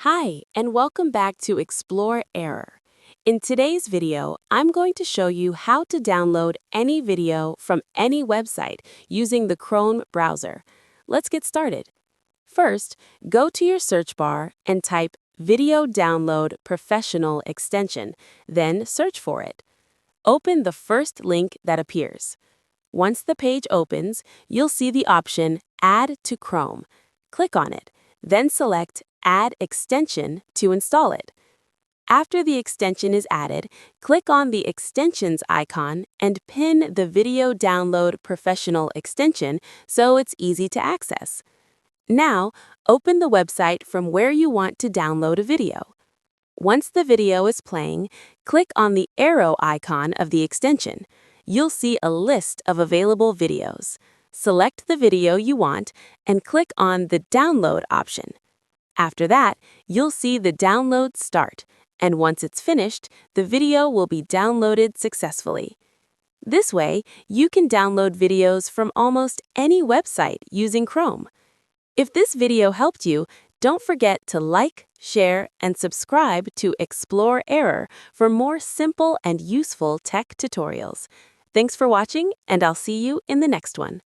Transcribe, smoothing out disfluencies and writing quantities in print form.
Hi, and welcome back to Explore Error. In today's video, I'm going to show you how to download any video from any website using the Chrome browser. Let's get started. First, go to your search bar and type Video Download Professional Extension, then search for it. Open the first link that appears. Once the page opens, you'll see the option Add to Chrome. Click on it, then select Add Extension to install it. After the extension is added, click on the Extensions icon and pin the Video Download Professional extension so it's easy to access. Now, open the website from where you want to download a video. Once the video is playing, click on the arrow icon of the extension. You'll see a list of available videos. Select the video you want and click on the Download option. After that, you'll see the download start, and once it's finished, the video will be downloaded successfully. This way, you can download videos from almost any website using Chrome. If this video helped you, don't forget to like, share, and subscribe to Explore Error for more simple and useful tech tutorials. Thanks for watching, and I'll see you in the next one.